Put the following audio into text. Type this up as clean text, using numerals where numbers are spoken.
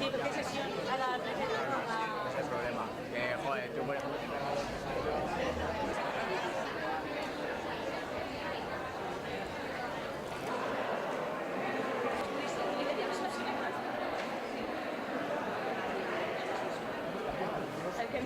Sí, porque sesión a la Ese es el problema. Que, joder, tú por ejemplo... El que